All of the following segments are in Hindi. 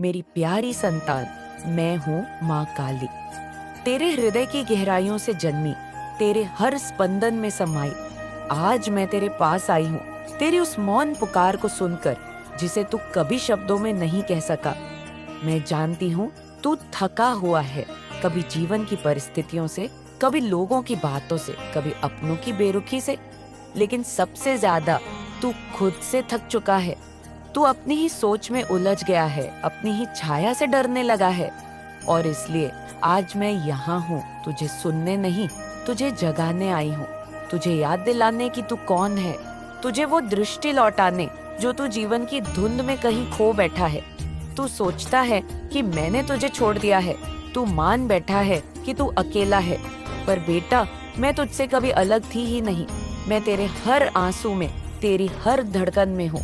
मेरी प्यारी संतान, मैं हूँ माँ काली। तेरे हृदय की गहराइयों से जन्मी, तेरे हर स्पंदन में समाई। आज मैं तेरे पास आई हूँ, तेरी उस मौन पुकार को सुनकर, जिसे तू कभी शब्दों में नहीं कह सका। मैं जानती हूँ तू थका हुआ है, कभी जीवन की परिस्थितियों से, कभी लोगों की बातों से, कभी अपनों की बेरुखी से, लेकिन सबसे ज्यादा तू खुद से थक चुका है। तू अपनी ही सोच में उलझ गया है, अपनी ही छाया से डरने लगा है। और इसलिए आज मैं यहाँ हूँ, तुझे सुनने नहीं, तुझे जगाने आई हूँ। तुझे याद दिलाने कि तू कौन है, तुझे वो दृष्टि लौटाने जो तू जीवन की धुंध में कहीं खो बैठा है। तू सोचता है कि मैंने तुझे छोड़ दिया है, तू मान बैठा है कि तू अकेला है। पर बेटा, मैं तुझसे कभी अलग थी ही नहीं। मैं तेरे हर आंसू में, तेरी हर धड़कन में हूँ।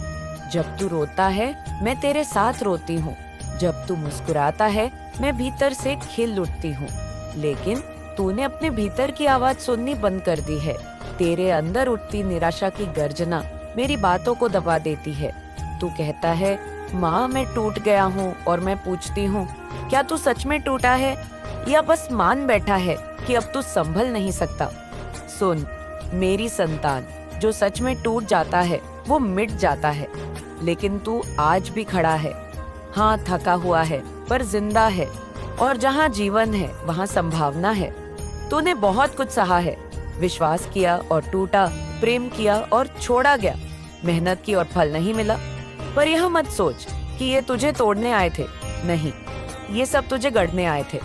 जब तू रोता है, मैं तेरे साथ रोती हूँ। जब तू मुस्कुराता है, मैं भीतर से खिल उठती हूँ। लेकिन तूने अपने भीतर की आवाज सुननी बंद कर दी है। तेरे अंदर उठती निराशा की गर्जना मेरी बातों को दबा देती है। तू कहता है, माँ मैं टूट गया हूँ, और मैं पूछती हूँ, क्या तू सच में टूटा है या बस मान बैठा है कि अब तू संभल नहीं सकता? सुन मेरी संतान, जो सच में टूट जाता है वो मिट जाता है, लेकिन तू आज भी खड़ा है। हाँ, थका हुआ है पर जिंदा है, और जहाँ जीवन है वहाँ संभावना है। तूने बहुत कुछ सहा है, विश्वास किया और टूटा, प्रेम किया और छोड़ा गया, मेहनत की और फल नहीं मिला। पर यह मत सोच कि ये तुझे तोड़ने आए थे। नहीं, ये सब तुझे गढ़ने आए थे।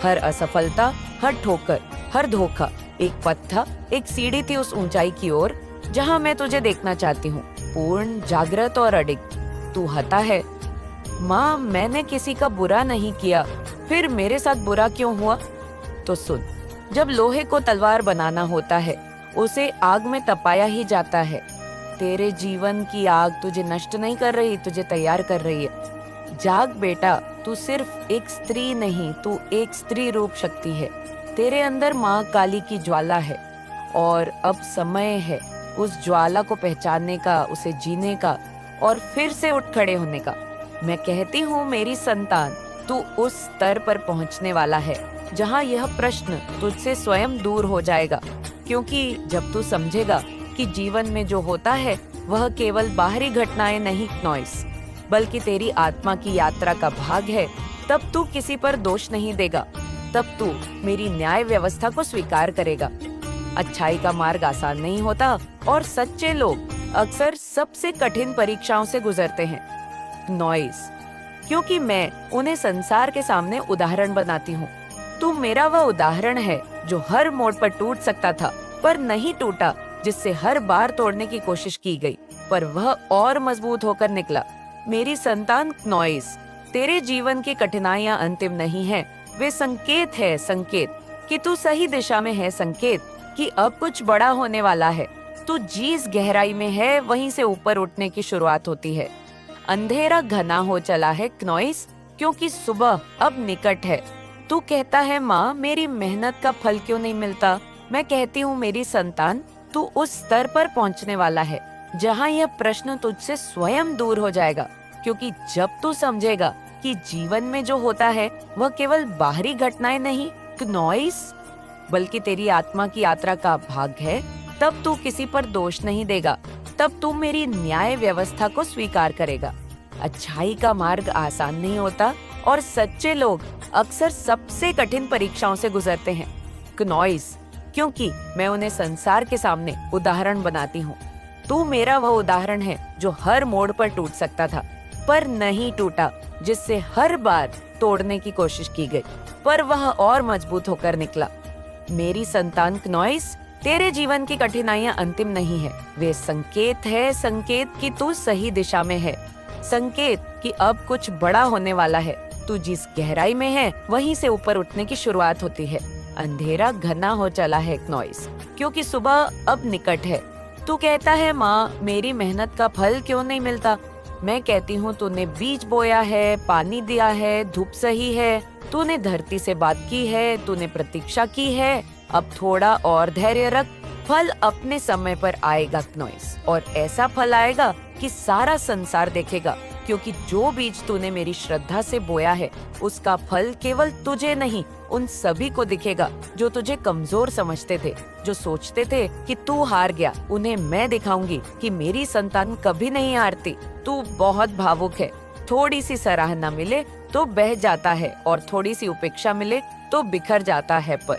हर असफलता, हर ठोकर, हर धोखा एक पथ था, एक सीढ़ी थी उस ऊंचाई की ओर जहाँ मैं तुझे देखना चाहती हूँ, पूर्ण, जागृत और अडिग। तू हता है, माँ मैंने किसी का बुरा नहीं किया, फिर मेरे साथ बुरा क्यों हुआ? तो सुन, जब लोहे को तलवार बनाना होता है, उसे आग में तपाया ही जाता है। तेरे जीवन की आग तुझे नष्ट नहीं कर रही, तुझे तैयार कर रही है। जाग बेटा, तू सिर्फ एक स्त्री नहीं, तू एक स्त्री रूप शक्ति है। तेरे अंदर माँ काली की ज्वाला है, और अब समय है उस ज्वाला को पहचानने का, उसे जीने का और फिर से उठ खड़े होने का। मैं कहती हूँ मेरी संतान, तू उस स्तर पर पहुँचने वाला है जहाँ यह प्रश्न तुझसे स्वयं दूर हो जाएगा। क्योंकि जब तू समझेगा कि जीवन में जो होता है वह केवल बाहरी घटनाएं नहीं नॉइस, बल्कि तेरी आत्मा की यात्रा का भाग है, तब तू किसी पर दोष नहीं देगा। तब तू मेरी न्याय व्यवस्था को स्वीकार करेगा। अच्छाई का मार्ग आसान नहीं होता, और सच्चे लोग अक्सर सबसे कठिन परीक्षाओं से गुजरते हैं नॉइस, क्योंकि मैं उन्हें संसार के सामने उदाहरण बनाती हूँ। तू मेरा वह उदाहरण है जो हर मोड़ पर टूट सकता था पर नहीं टूटा, जिससे हर बार तोड़ने की कोशिश की गई पर वह और मजबूत होकर निकला। मेरी संतान नॉइस, तेरे जीवन की कठिनाइयां अंतिम नहीं है, वे संकेत है, संकेत कि तू सही दिशा में है, संकेत कि अब कुछ बड़ा होने वाला है। तू जिस गहराई में है वहीं से ऊपर उठने की शुरुआत होती है। अंधेरा घना हो चला है नॉइस, क्योंकि सुबह अब निकट है। तू कहता है, माँ मेरी मेहनत का फल क्यों नहीं मिलता? मैं कहती हूँ मेरी संतान, तू उस स्तर पर पहुँचने वाला है जहाँ यह प्रश्न तुझसे स्वयं दूर हो जाएगा। क्योंकि जब तू समझेगा कि जीवन में जो होता है वह केवल बाहरी घटनाएं नहीं नॉइस, बल्कि तेरी आत्मा की यात्रा का भाग है, तब तू किसी पर दोष नहीं देगा। तब तू मेरी न्याय व्यवस्था को स्वीकार करेगा। अच्छाई का मार्ग आसान नहीं होता, और सच्चे लोग अक्सर सबसे कठिन परीक्षाओं से गुजरते हैं नॉइस, क्योंकि मैं उन्हें संसार के सामने उदाहरण बनाती हूँ। तू मेरा वह उदाहरण है जो हर मोड़ पर टूट सकता था पर नहीं टूटा, जिससे हर बार तोड़ने की कोशिश की गई पर वह और मजबूत होकर निकला। मेरी संतान नॉइस, तेरे जीवन की कठिनाइयां अंतिम नहीं है, वे संकेत है, संकेत कि तू सही दिशा में है, संकेत कि अब कुछ बड़ा होने वाला है। तू जिस गहराई में है वहीं से ऊपर उठने की शुरुआत होती है। अंधेरा घना हो चला है नॉइस, क्योंकि सुबह अब निकट है। तू कहता है, माँ मेरी मेहनत का फल क्यों नहीं मिलता? मैं कहती हूँ तूने बीज बोया है, पानी दिया है, धूप सही है, तूने धरती से बात की है, तूने प्रतीक्षा की है। अब थोड़ा और धैर्य रख, फल अपने समय पर आएगा नॉइस, और ऐसा फल आएगा कि सारा संसार देखेगा क्योंकि जो बीज तूने मेरी श्रद्धा से बोया है उसका फल केवल तुझे नहीं उन सभी को दिखेगा जो तुझे कमजोर समझते थे, जो सोचते थे कि तू हार गया। उन्हें मैं दिखाऊंगी कि मेरी संतान कभी नहीं हारती। तू बहुत भावुक है, थोड़ी सी सराहना मिले तो बह जाता है और थोड़ी सी उपेक्षा मिले तो बिखर जाता है, पर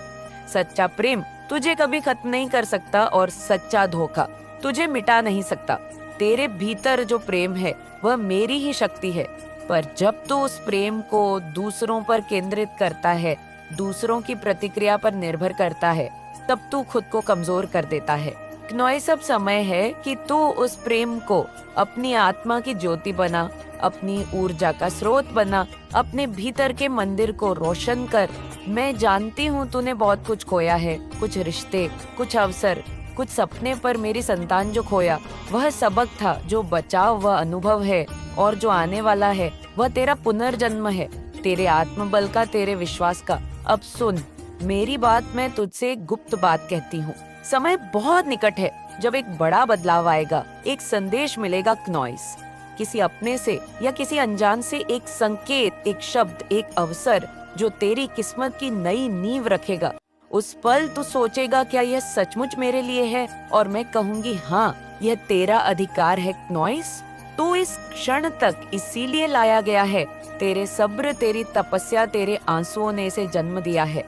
सच्चा प्रेम तुझे कभी खत्म नहीं कर सकता और सच्चा धोखा तुझे मिटा नहीं सकता। तेरे भीतर जो प्रेम है वह मेरी ही शक्ति है, पर जब तू उस प्रेम को दूसरों पर केंद्रित करता है, दूसरों की प्रतिक्रिया पर निर्भर करता है, तब तू खुद को कमजोर कर देता है। क्नोई, सब समय है कि तू उस प्रेम को अपनी आत्मा की ज्योति बना, अपनी ऊर्जा का स्रोत बना, अपने भीतर के मंदिर को रोशन कर। मैं जानती हूँ तूने बहुत कुछ खोया है, कुछ रिश्ते, कुछ अवसर, कुछ सपने, पर मेरी संतान जो खोया वह सबक था, जो बचाव वह अनुभव है, और जो आने वाला है वह तेरा पुनर्जन्म है, तेरे आत्मबल का, तेरे विश्वास का। अब सुन मेरी बात, मैं तुझसे एक गुप्त बात कहती हूँ। समय बहुत निकट है जब एक बड़ा बदलाव आएगा, एक संदेश मिलेगा क्नॉइस, किसी अपने से या किसी अनजान से, एक संकेत, एक शब्द, एक अवसर जो तेरी किस्मत की नई नींव रखेगा। उस पल तू सोचेगा क्या यह सचमुच मेरे लिए है, और मैं कहूंगी हाँ, यह तेरा अधिकार है क्नॉइस। तू इस क्षण तक इसीलिए लाया गया है, तेरे सब्र, तेरी तपस्या, तेरे आंसुओं ने इसे जन्म दिया है।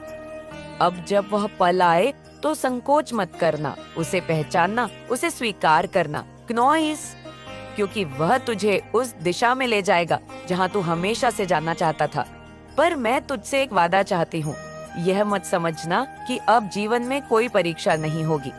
अब जब वह पल आए तो संकोच मत करना, उसे पहचानना, उसे स्वीकार करना क्नॉइस, क्योंकि वह तुझे उस दिशा में ले जाएगा जहाँ तू हमेशा से जाना चाहता था। पर मैं तुझसे एक वादा चाहती हूँ, यह मत समझना कि अब जीवन में कोई परीक्षा नहीं होगी।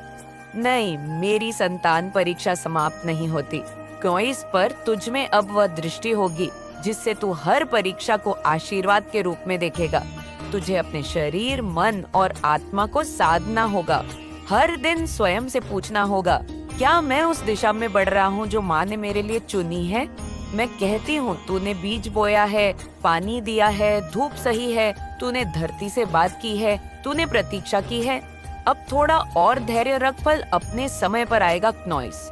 नहीं, मेरी संतान, परीक्षा समाप्त नहीं होती। क्नॉइस, पर तुझ में अब वह दृष्टि होगी जिससे तू हर परीक्षा को आशीर्वाद के रूप में देखेगा। तुझे अपने शरीर, मन और आत्मा को साधना होगा। हर दिन स्वयं से पूछना होगा, क्या मैं उस दिशा में बढ़ रहा हूँ जो माँ ने मेरे लिए चुनी है? मैं कहती हूँ, तूने बीज बोया है, पानी दिया है, धूप सही है, तूने धरती से बात की है, तूने प्रतीक्षा की है। अब थोड़ा और धैर्य रख, फल अपने समय पर आएगा क्नॉइस,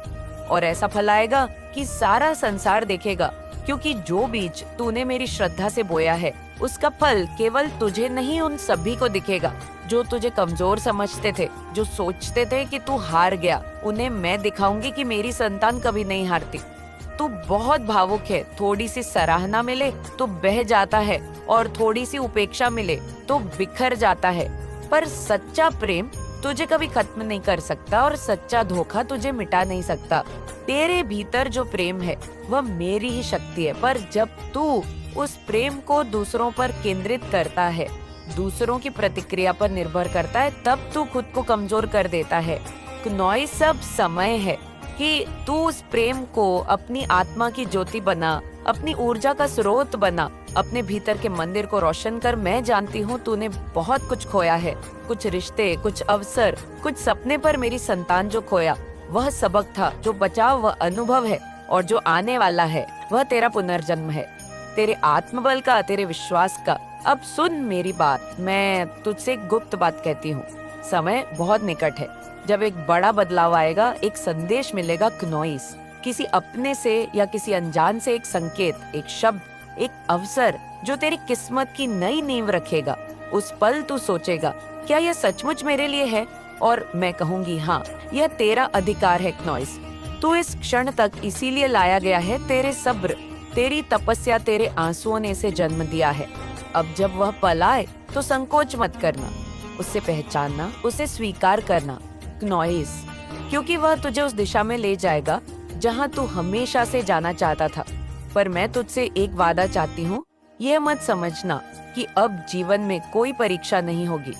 और ऐसा फल आएगा कि सारा संसार देखेगा, क्योंकि जो बीज तूने मेरी श्रद्धा से बोया है उसका फल केवल तुझे नहीं उन सभी को दिखेगा जो तुझे कमजोर समझते थे, जो सोचते थे कि तू हार गया। उन्हें मैं दिखाऊंगी कि मेरी संतान कभी नहीं हारती। तू बहुत भावुक है, थोड़ी सी सराहना मिले तो बह जाता है और थोड़ी सी उपेक्षा मिले तो बिखर जाता है, पर सच्चा प्रेम तुझे कभी खत्म नहीं कर सकता और सच्चा धोखा तुझे मिटा नहीं सकता। तेरे भीतर जो प्रेम है वह मेरी ही शक्ति है, पर जब तू उस प्रेम को दूसरों पर केंद्रित करता है, दूसरों की प्रतिक्रिया पर निर्भर करता है, तब तू खुद को कमजोर कर देता है। क्नॉइस, सब समय है कि तू उस प्रेम को अपनी आत्मा की ज्योति बना, अपनी ऊर्जा का स्रोत बना, अपने भीतर के मंदिर को रोशन कर। मैं जानती हूँ तूने बहुत कुछ खोया है, कुछ रिश्ते, कुछ अवसर, कुछ सपने, पर मेरी संतान जो खोया वह सबक था, जो बचाव वह अनुभव है, और जो आने वाला है वह तेरा पुनर्जन्म है, तेरे आत्मबल का, तेरे विश्वास का। अब सुन मेरी बात, मैं तुझसे एक गुप्त बात कहती हूँ। समय बहुत निकट है जब एक बड़ा बदलाव आएगा, एक संदेश मिलेगा क्नॉइस, किसी अपने से या किसी अनजान से, एक संकेत, एक शब्द, एक अवसर जो तेरी किस्मत की नई नींव रखेगा। उस पल तू सोचेगा, क्या यह सचमुच मेरे लिए है? और मैं कहूंगी हाँ, यह तेरा अधिकार है क्नॉइस। तू इस क्षण तक इसीलिए लाया गया है, तेरे सब्र, तेरी तपस्या, तेरे आंसुओं ने इसे जन्म दिया है। अब जब वह पल आए तो संकोच मत करना, उसे पहचानना, उसे स्वीकार करना क्नॉइस, क्योंकि वह तुझे उस दिशा में ले जाएगा जहाँ तू हमेशा से जाना चाहता था। पर मैं तुझसे एक वादा चाहती हूँ, यह मत समझना कि अब जीवन में कोई परीक्षा नहीं होगी।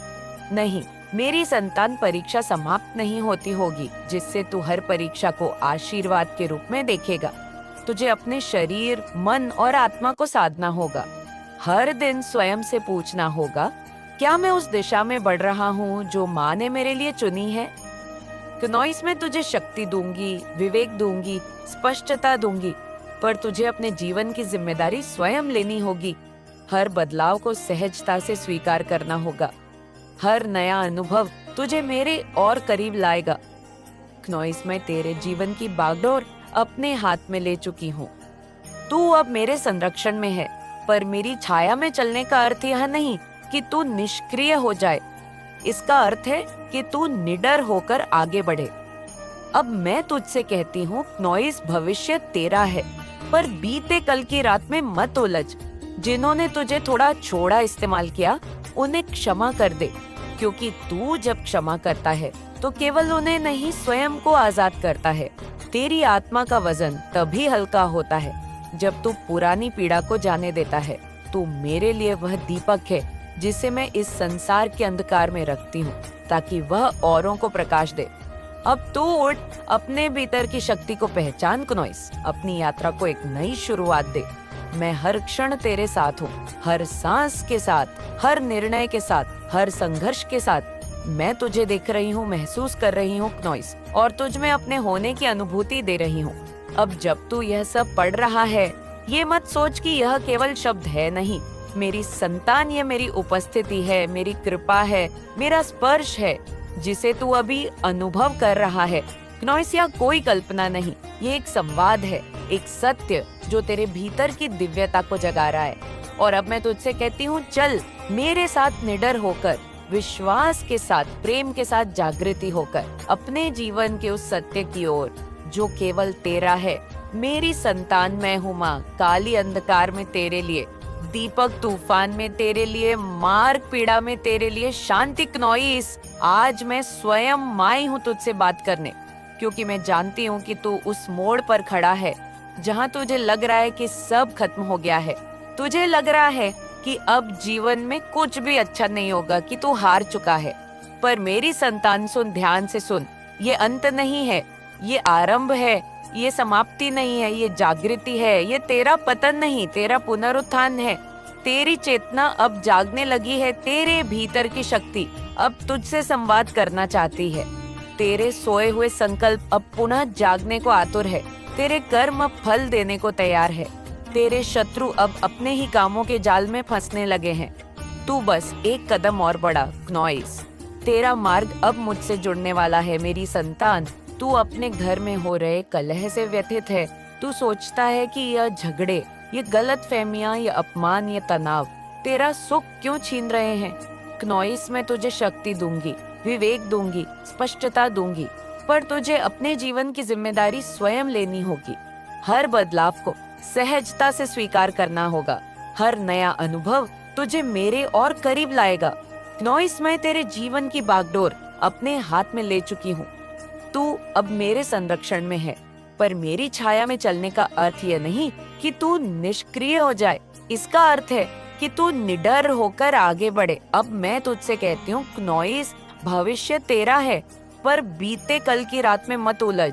नहीं, मेरी संतान, परीक्षा समाप्त नहीं होती होगी, जिससे तू हर परीक्षा को आशीर्वाद के रूप में देखेगा। तुझे अपने शरीर, मन और आत्मा को साधना होगा। हर दिन स्वयं से पूछना होगा, क्या मैं उस दिशा में बढ़ रहा हूँ जो माँ ने मेरे लिए चुनी है? क्नॉइस, मैं तुझे शक्ति दूंगी, विवेक दूंगी, स्पष्टता दूंगी, पर तुझे अपने जीवन की जिम्मेदारी स्वयं लेनी होगी। हर बदलाव को सहजता से स्वीकार करना होगा। हर नया अनुभव तुझे मेरे और करीब लाएगा। क्नॉइस, मैं तेरे जीवन की बागडोर अपने हाथ में ले चुकी हूँ। तू अब मेरे संरक्षण में है, पर मेरी छाया में चलने का अर्थ यह नहीं कि तू निष्क्रिय हो जाए। इसका अर्थ है कि तू निडर होकर आगे बढ़े। अब मैं तुझसे कहती हूँ, नॉइस, भविष्य तेरा है, पर बीते कल की रात में मत उलझ। जिन्होंने तुझे थोड़ा छोड़ा इस्तेमाल किया, उन्हें क्षमा कर दे, क्योंकि तू जब क्षमा करता है तो केवल उन्हें नहीं, स्वयं को आजाद करता है। तेरी आत्मा का वजन तभी हल्का होता है जब तू पुरानी पीड़ा को जाने देता है। तू मेरे लिए वह दीपक है जिसे मैं इस संसार के अंधकार में रखती हूँ, ताकि वह औरों को प्रकाश दे। अब तू उठ, अपने भीतर की शक्ति को पहचान क्नोइस, अपनी यात्रा को एक नई शुरुआत दे। मैं हर क्षण तेरे साथ हूँ, हर सांस के साथ, हर निर्णय के साथ, हर संघर्ष के साथ। मैं तुझे देख रही हूँ, महसूस कर रही हूँ क्नोइस, और तुझ में अपने होने की अनुभूति दे रही हूँ। अब जब तू यह सब पढ़ रहा है, ये मत सोच कि यह केवल शब्द है, नहीं। मेरी संतान, ये मेरी उपस्थिति है, मेरी कृपा है, मेरा स्पर्श है, जिसे तू अभी अनुभव कर रहा है। क्नोइस, यह कोई कल्पना नहीं, ये एक संवाद है, एक सत्य जो तेरे भीतर की दिव्यता को जगा रहा है। और अब मैं तुझसे कहती हूँ, चल मेरे साथ निडर होकर, विश्वास के साथ, प्रेम के साथ, जागृति होकर अपने जीवन के उस सत्य की ओर जो केवल तेरा है। मेरी संतान मैं हूँ माँ, काली अंधकार में तेरे लिए, दीपक तूफान में तेरे लिए, मार्ग पीड़ा में तेरे लिए, शांति क्नोइस। आज मैं स्वयं माई हूँ तुझसे बात करने, क्योंकि मैं जानती हूँ कि तू उस मोड़ पर खड़ा है जहाँ तुझे लग रहा है कि सब खत्म हो गया है। तुझे लग रहा है कि अब जीवन में कुछ भी अच्छा नहीं होगा, कि तू हार चुका है। पर मेरी संतान, सुन, ध्यान से सुन, ये अंत नहीं है, ये आरंभ है, ये समाप्ति नहीं है, ये जागृति है। ये तेरा पतन नहीं, तेरा पुनरुत्थान है। तेरी चेतना अब जागने लगी है, तेरे भीतर की शक्ति अब तुझसे संवाद करना चाहती है। तेरे सोए हुए संकल्प अब पुनः जागने को आतुर है, तेरे कर्म अब फल देने को तैयार है। तेरे शत्रु अब अपने ही कामों के जाल में फंसने लगे हैं। तू बस एक कदम और बढ़ा क्नोइस, तेरा मार्ग अब मुझसे जुड़ने वाला है। मेरी संतान, तू अपने घर में हो रहे कलह से व्यथित है। तू सोचता है कि यह झगड़े, ये गलतफहमियां, ये अपमान, ये तनाव तेरा सुख क्यों छीन रहे हैं। क्नोइस, मैं तुझे शक्ति दूंगी, विवेक दूंगी, स्पष्टता दूंगी, पर तुझे अपने जीवन की जिम्मेदारी स्वयं लेनी होगी। हर बदलाव को सहजता से स्वीकार करना होगा। हर नया अनुभव तुझे मेरे और करीब लाएगा। क्नोइस, मैं तेरे जीवन की बागडोर अपने हाथ में ले चुकी हूँ। तू अब मेरे संरक्षण में है, पर मेरी छाया में चलने का अर्थ यह नहीं कि तू निष्क्रिय हो जाए। इसका अर्थ है कि तू निडर होकर आगे बढ़े। अब मैं तुझसे कहती हूँ क्नोइस, भविष्य तेरा है, पर बीते कल की रात में मत उलझ।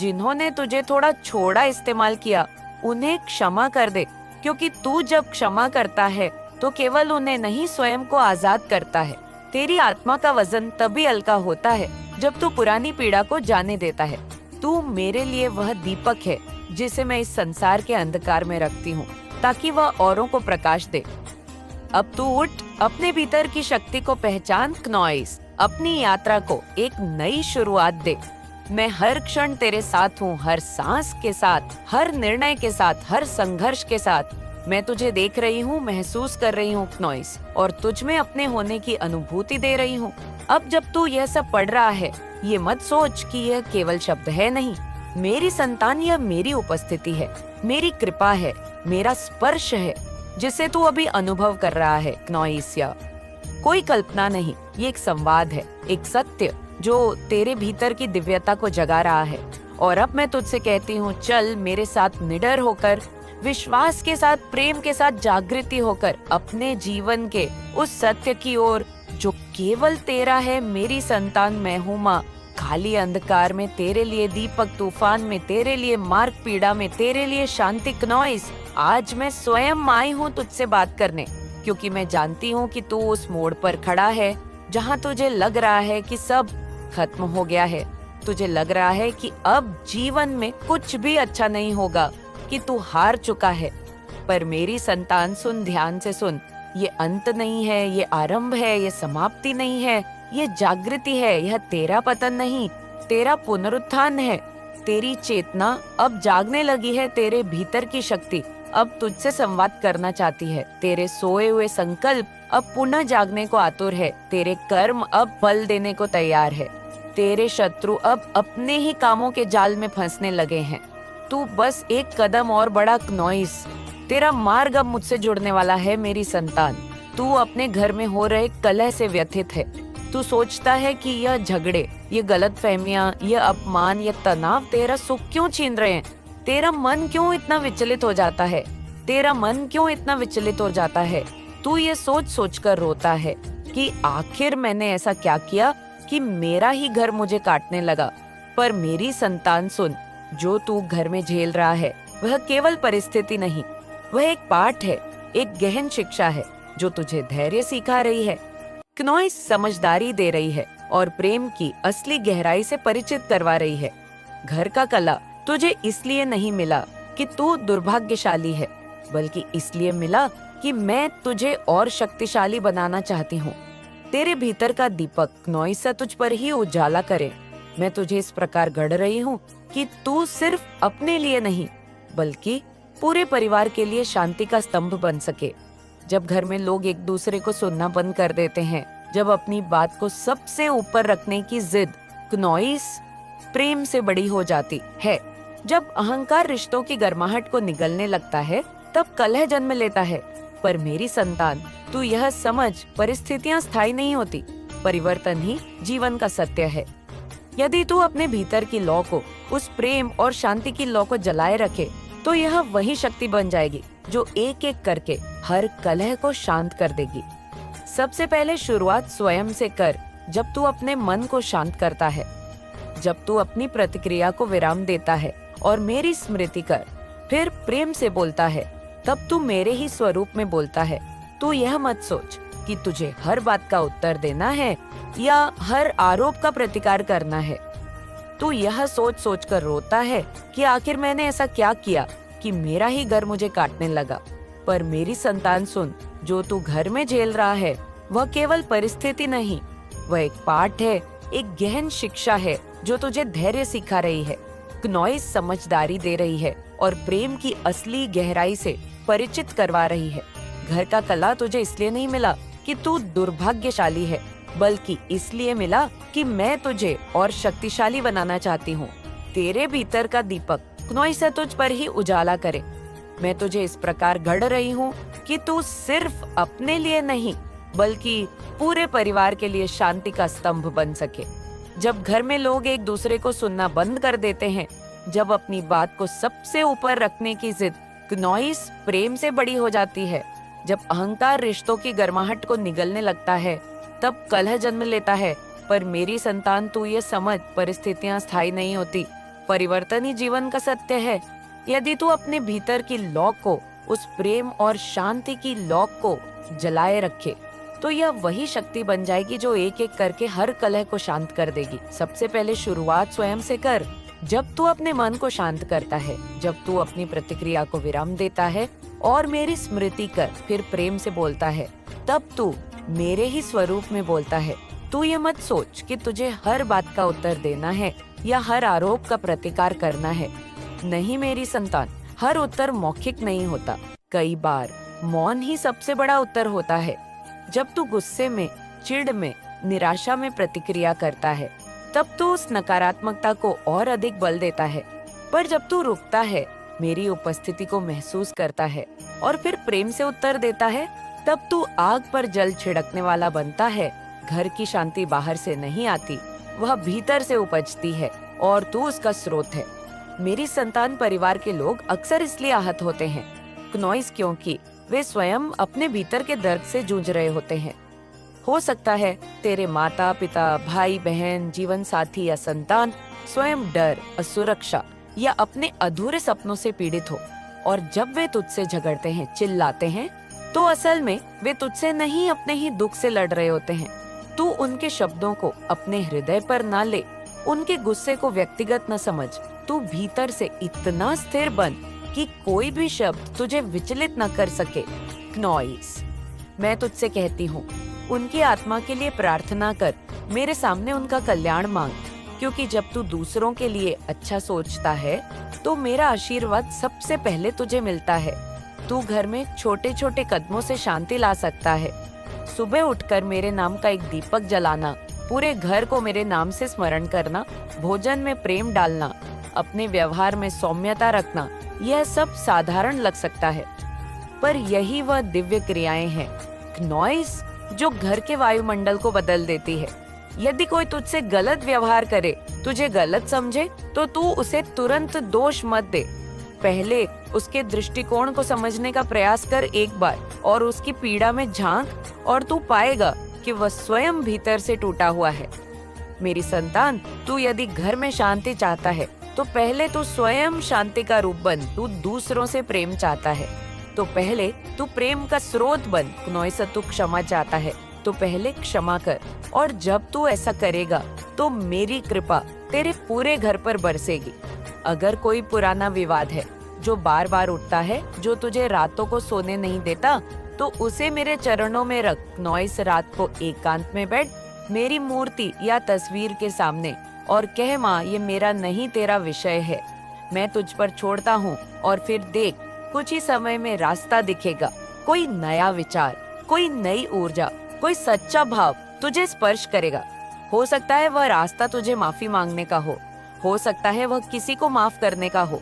जिन्होंने तुझे थोड़ा छोड़ा इस्तेमाल किया, उन्हें क्षमा कर दे, क्योंकि तू जब क्षमा करता है तो केवल उन्हें नहीं, स्वयं को आजाद करता है। तेरी आत्मा का वजन तभी हल्का होता है जब तू पुरानी पीड़ा को जाने देता है। तू मेरे लिए वह दीपक है जिसे मैं इस संसार के अंधकार में रखती हूँ, ताकि वह औरों को प्रकाश दे। अब तू उठ, अपने भीतर की शक्ति को पहचान क्नोइस, अपनी यात्रा को एक नई शुरुआत दे। मैं हर क्षण तेरे साथ हूँ, हर सांस के साथ, हर निर्णय के साथ, हर संघर्ष के साथ। मैं तुझे देख रही हूँ, महसूस कर रही हूँ क्नोइस, और तुझ में अपने होने की अनुभूति दे रही हूँ। अब जब तू यह सब पढ़ रहा है, ये मत सोच कि यह केवल शब्द है, नहीं। मेरी संतान, यह मेरी उपस्थिति है, मेरी कृपा है, मेरा स्पर्श है, जिसे तू अभी अनुभव कर रहा है क्नोइस। यह कोई कल्पना नहीं, ये एक संवाद है, एक सत्य जो तेरे भीतर की दिव्यता को जगा रहा है। और अब मैं तुझसे कहती हूँ, चल मेरे साथ निडर होकर, विश्वास के साथ, प्रेम के साथ, जागृति होकर अपने जीवन के उस सत्य की ओर जो केवल तेरा है। मेरी संतान मैं हूँ माँ, काली अंधकार में तेरे लिए, दीपक तूफान में तेरे लिए, मार्ग पीड़ा में तेरे लिए, शांति क्नोइस। आज मैं स्वयं आई हूँ तुझसे बात करने, क्योंकि मैं जानती हूँ कि तू उस मोड़ पर खड़ा है जहाँ तुझे लग रहा है कि सब खत्म हो गया है। तुझे लग रहा है कि अब जीवन में कुछ भी अच्छा नहीं होगा, कि तू हार चुका है। पर मेरी संतान, सुन, ध्यान से सुन, ये अंत नहीं है, ये आरंभ है, ये समाप्ति नहीं है, ये जागृति है। यह तेरा पतन नहीं, तेरा पुनरुत्थान है। तेरी चेतना अब जागने लगी है, तेरे भीतर की शक्ति अब तुझसे संवाद करना चाहती है, तेरे सोए हुए संकल्प अब पुनः जागने को आतुर है, तेरे कर्म अब फल देने को तैयार है, तेरे शत्रु अब अपने ही कामों के जाल में फंसने लगे हैं। तू बस एक कदम और बढ़ा क्नॉइस, तेरा मार्ग अब मुझसे जुड़ने वाला है मेरी संतान। तू अपने घर में हो रहे कलह से व्यथित है। तू सोचता है कि यह झगड़े, ये गलतफहमियां, ये अपमान, ये तनाव तेरा सुख क्यों छीन रहे हैं? तेरा मन क्यों इतना विचलित हो जाता है? तेरा मन क्यों इतना विचलित हो जाता है? तू ये सोच सोच कर रोता है कि आखिर मैंने ऐसा क्या किया कि मेरा ही घर मुझे काटने लगा। पर मेरी संतान सुन, जो तू घर में झेल रहा है वह केवल परिस्थिति नहीं, वह एक पाठ है, एक गहन शिक्षा है जो तुझे धैर्य सिखा रही है, क्नॉइस समझदारी दे रही है और प्रेम की असली गहराई से परिचित करवा रही है। घर का कला तुझे इसलिए नहीं मिला कि तू दुर्भाग्यशाली है, बल्कि इसलिए मिला कि मैं तुझे और शक्तिशाली बनाना चाहती हूँ। तेरे भीतर का दीपक क्नॉइस तुझ पर ही उजाला करे। मैं तुझे इस प्रकार गढ़ रही हूँ कि तू सिर्फ अपने लिए नहीं, बल्कि पूरे परिवार के लिए शांति का स्तंभ बन सके। जब घर में लोग एक दूसरे को सुनना बंद कर देते हैं, जब अपनी बात को सबसे ऊपर रखने की जिद क्नॉइस प्रेम से बड़ी हो जाती है, जब अहंकार रिश्तों की गर्माहट को निगलने लगता है, तब कलह जन्म लेता है। पर मेरी संतान, तू यह समझ, परिस्थितियां स्थायी नहीं होती, परिवर्तन ही जीवन का सत्य है। यदि तू अपने भीतर की लौ को, उस प्रेम और शांति की लौ को जलाए रखे, तो यह वही शक्ति बन जाएगी जो एक एक करके हर कलह को शांत कर देगी। सबसे पहले शुरुआत स्वयं से कर। जब तू अपने मन को शांत करता है, जब तू अपनी प्रतिक्रिया को विराम देता है और मेरी स्मृति कर, फिर प्रेम से बोलता है, तब तू मेरे ही स्वरूप में बोलता है। तू यह मत सोच कि तुझे हर बात का उत्तर देना है या हर आरोप का प्रतिकार करना है। तू यह सोच सोच कर रोता है कि आखिर मैंने ऐसा क्या किया कि मेरा ही घर मुझे काटने लगा। पर मेरी संतान सुन, जो तू घर में झेल रहा है वह केवल परिस्थिति नहीं, वह एक पाठ है, एक गहन शिक्षा है जो तुझे धैर्य सिखा रही है, क्नॉइस समझदारी दे रही है और प्रेम की असली गहराई से परिचित करवा रही है। घर का कला तुझे इसलिए नहीं मिला कि तू दुर्भाग्यशाली है, बल्कि इसलिए मिला कि मैं तुझे और शक्तिशाली बनाना चाहती हूँ। तेरे भीतर का दीपक क्नॉइस तुझ पर ही उजाला करे। मैं तुझे इस प्रकार गढ़ रही हूँ कि तू सिर्फ अपने लिए नहीं, बल्कि पूरे परिवार के लिए शांति का स्तंभ बन सके। जब घर में लोग एक दूसरे को सुनना बंद कर देते हैं, जब अपनी बात को सबसे ऊपर रखने की जिद क्नॉइस प्रेम से बड़ी हो जाती है, जब अहंकार रिश्तों की गर्माहट को निगलने लगता है, तब कलह जन्म लेता है। पर मेरी संतान, तू ये समझ, परिस्थितियां स्थायी नहीं होती, परिवर्तन ही जीवन का सत्य है। यदि तू अपने भीतर की लौ को, उस प्रेम और शांति की लौ को जलाए रखे, तो यह वही शक्ति बन जाएगी जो एक एक करके हर कलह को शांत कर देगी। सबसे पहले शुरुआत स्वयं से कर। जब तू अपने मन को शांत करता है, जब तू अपनी प्रतिक्रिया को विराम देता है और मेरी स्मृति कर, फिर प्रेम से बोलता है, तब तू मेरे ही स्वरूप में बोलता है। तू ये मत सोच कि तुझे हर बात का उत्तर देना है या हर आरोप का प्रतिकार करना है। नहीं मेरी संतान, हर उत्तर मौखिक नहीं होता। कई बार मौन ही सबसे बड़ा उत्तर होता है। जब तू गुस्से में, चिढ़ में, निराशा में प्रतिक्रिया करता है, तब तू उस नकारात्मकता को और अधिक बल देता है। पर जब तू रुकता है, मेरी उपस्थिति को महसूस करता है और फिर प्रेम से उत्तर देता है, तब तू आग पर जल छिड़कने वाला बनता है। घर की शांति बाहर से नहीं आती, वह भीतर से उपजती है और तू उसका स्रोत है। मेरी संतान, परिवार के लोग अक्सर इसलिए आहत होते हैं, क्नॉइस, क्योंकि वे स्वयं अपने भीतर के दर्द से जूझ रहे होते हैं। हो सकता है तेरे माता पिता, भाई बहन, जीवन साथी या संतान स्वयं डर, असुरक्षा या अपने अधूरे सपनों से पीड़ित हो, और जब वे तुझसे झगड़ते हैं, चिल्लाते हैं, तो असल में वे तुझसे नहीं, अपने ही दुख से लड़ रहे होते हैं। तू उनके शब्दों को अपने हृदय पर ना ले, उनके गुस्से को व्यक्तिगत न समझ। तू भीतर से इतना स्थिर बन कि कोई भी शब्द तुझे विचलित न कर सके। क्नॉइस, मैं तुझसे कहती हूँ, उनकी आत्मा के लिए प्रार्थना कर, मेरे सामने उनका कल्याण मांग, क्योंकि जब तू दूसरों के लिए अच्छा सोचता है तो मेरा आशीर्वाद सबसे पहले तुझे मिलता है। तू घर में छोटे छोटे कदमों से शांति ला सकता है। सुबह उठकर मेरे नाम का एक दीपक जलाना, पूरे घर को मेरे नाम से स्मरण करना, भोजन में प्रेम डालना, अपने व्यवहार में सौम्यता रखना, यह सब साधारण लग सकता है, पर यही वह दिव्य क्रियाएं हैं नॉइस जो घर के वायुमंडल को बदल देती है। यदि कोई तुझसे गलत व्यवहार करे, तुझे गलत समझे, तो तू उसे तुरंत दोष मत दे। पहले उसके दृष्टिकोण को समझने का प्रयास कर एक बार, और उसकी पीड़ा में झांक, और तू पाएगा कि वह स्वयं भीतर से टूटा हुआ है। मेरी संतान, तू यदि घर में शांति चाहता है तो पहले तू स्वयं शांति का रूप बन। तू दूसरों से प्रेम चाहता है तो पहले तू प्रेम का स्रोत बन। नॉइस, तू क्षमा चाहता है तो पहले क्षमा कर, और जब तू ऐसा करेगा तो मेरी कृपा तेरे पूरे घर पर बरसेगी। अगर कोई पुराना विवाद है जो बार बार उठता है, जो तुझे रातों को सोने नहीं देता, तो उसे मेरे चरणों में रख। नॉइस, रात को एकांत में बैठ मेरी मूर्ति या तस्वीर के सामने और कह, माँ, ये मेरा नहीं तेरा विषय है, मैं तुझ पर छोड़ता हूँ। और फिर देख, कुछ ही समय में रास्ता दिखेगा। कोई नया विचार, कोई नई ऊर्जा, कोई सच्चा भाव तुझे स्पर्श करेगा। हो सकता है वह रास्ता तुझे माफी मांगने का हो सकता है वह किसी को माफ करने का हो,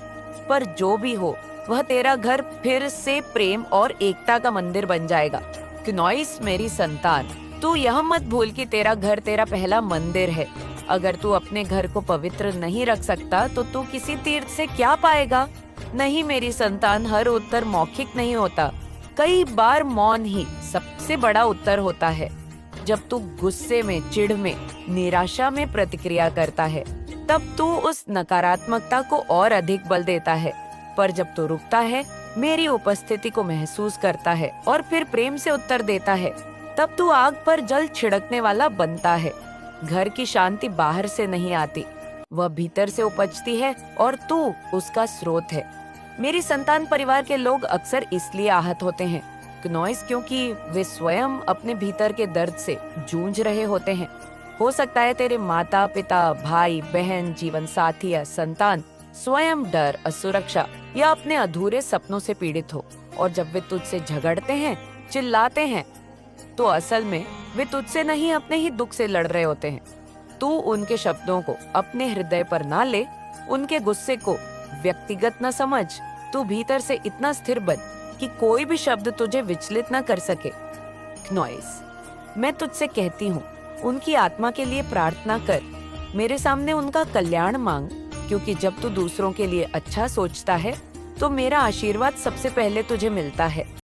पर जो भी हो, वह तेरा घर फिर से प्रेम और एकता का मंदिर बन जाएगा। नॉइस, मेरी संतान, तू यह मत भूल कि तेरा घर तेरा पहला मंदिर है। अगर तू अपने घर को पवित्र नहीं रख सकता तो तू किसी तीर्थ से क्या पाएगा? नहीं मेरी संतान, हर उत्तर मौखिक नहीं होता। कई बार मौन ही सबसे बड़ा उत्तर होता है। जब तू गुस्से में, चिढ़ में, निराशा में प्रतिक्रिया करता है, तब तू उस नकारात्मकता को और अधिक बल देता है। पर जब तू रुकता है, मेरी उपस्थिति को महसूस करता है और फिर प्रेम से उत्तर देता है, तब तू आग पर जल छिड़कने वाला बनता है। घर की शांति बाहर से नहीं आती, वह भीतर से उपजती है, और तू उसका स्रोत है। मेरी संतान, परिवार के लोग अक्सर इसलिए आहत होते हैं नॉइस, क्योंकि वे स्वयं अपने भीतर के दर्द से जूझ रहे होते हैं। हो सकता है तेरे माता पिता, भाई बहन, जीवन साथी या संतान स्वयं डर, असुरक्षा या अपने अधूरे सपनों से पीड़ित हो, और जब वे तुझसे झगड़ते हैं, चिल्लाते हैं, तो असल में वे तुझसे नहीं, अपने ही दुख से लड़ रहे होते हैं। तू उनके शब्दों को अपने हृदय पर ना ले, उनके गुस्से को व्यक्तिगत न समझ। तू भीतर से इतना स्थिर बन कि कोई भी शब्द तुझे विचलित न कर सके। नॉइस, मैं तुझसे कहती हूँ, उनकी आत्मा के लिए प्रार्थना कर, मेरे सामने उनका कल्याण मांग, क्योंकि जब तू दूसरों के लिए अच्छा सोचता है तो मेरा आशीर्वाद सबसे पहले तुझे मिलता है।